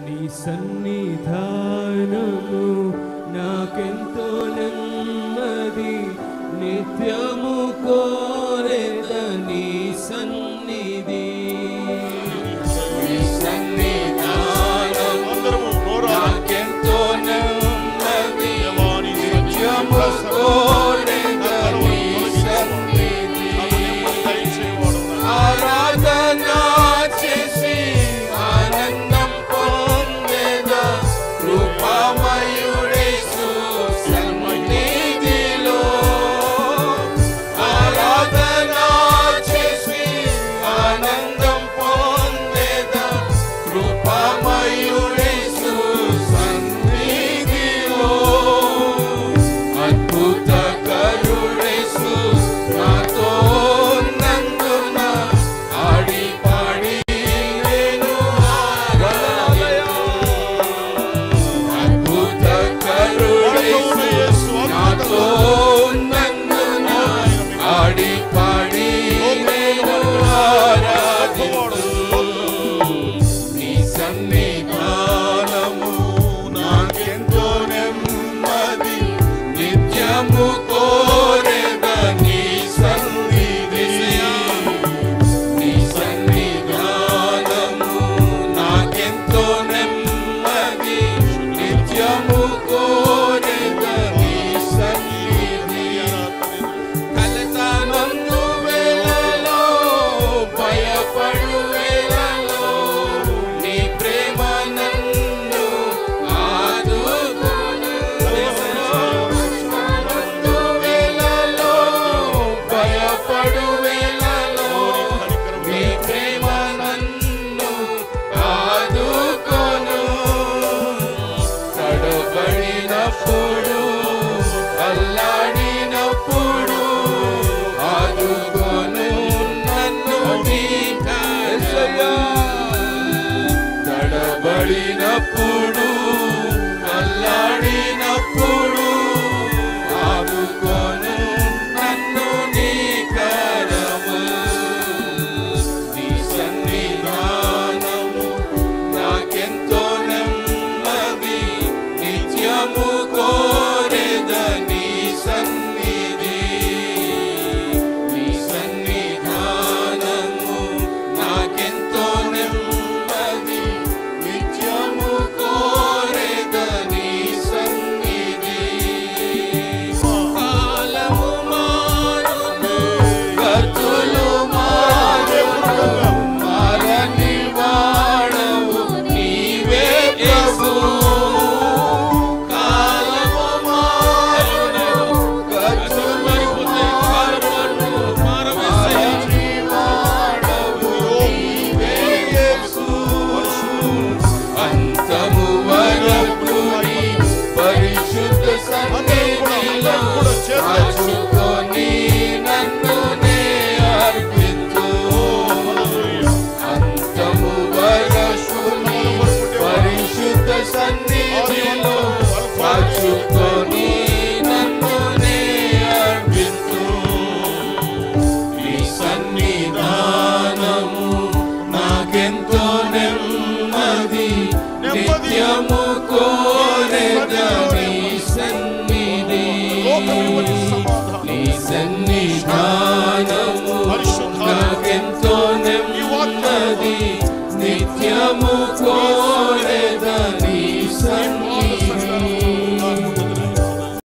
నీ సన్నిధానము నాకెంతో నెమ్మది, నిత్యము కోరెద నీ సన్నిధి. నీ సన్నిధానము నాకెంతో నెమ్మది, నిత్యము కోరెద నీ సన్నిధి. ఆరాధన చేసి ఆనందం పొందెదా కృపామయుడేసు సన్నిధిలో. ఆరాధన చేసి ఆనందం పొందెదా కృపామయుడేసు సన్నిధిలో. అద్భుత కరుడేసు నాతో నందున ఆడి పాడి నేను అద్భుత కరుడేసు నాతో నందున ఆడి పాడి నేను ఆరాధింతు. నీ సన్నిధానము నాకెంతో నెమ్మది, నిత్యము కోరెద నీ సన్నిధి. నీ సన్నిధానము నాకెంతో నెమ్మది, నిత్యము కోరెద నీ సన్నిధి. కలతమందు వేళలో భయపడు వేళలో నీ ప్రేమ నన్ను ఆదుకొను. కలతమందు వేళలో భయపడు వేళలో నీ ప్రేమ నన్ను ఆదుకొను. తడబడినప్పుడు అల్లాడినప్పుడు ఆదుకొను నన్ను నీ కరుణ. తడబడినప్పుడు అల్లాడినప్పుడు ఆదుకొను నన్ను నీ కరము. నీ సన్నిధానము నాకెంతో నెమ్మది, నిత్యము కోరెద నీ సన్నిధి. నీ సన్నిధానము నాకెంతో నెమ్మది, నిత్యము కోరెద నీ సన్నిధి. కాలము మారును, గతులు మారును, మారని వాడవు నీవే ప్రభు. కాలము మారును, గతులు మారును, మారని వాడవు నీవే యేసు. అంతము వరకు నీ పరిశుద్ధ సన్నిధిలో దాచుకొని నన్ను నే అర్పించు. అంతము వరకు నీ పరిశుద్ధ సన్నిధిలో దాచుకొని నన్ను నే అర్పించు. నీ సన్నిధానము నాకెంతో నెమ్మది, నిత్యము కోరెద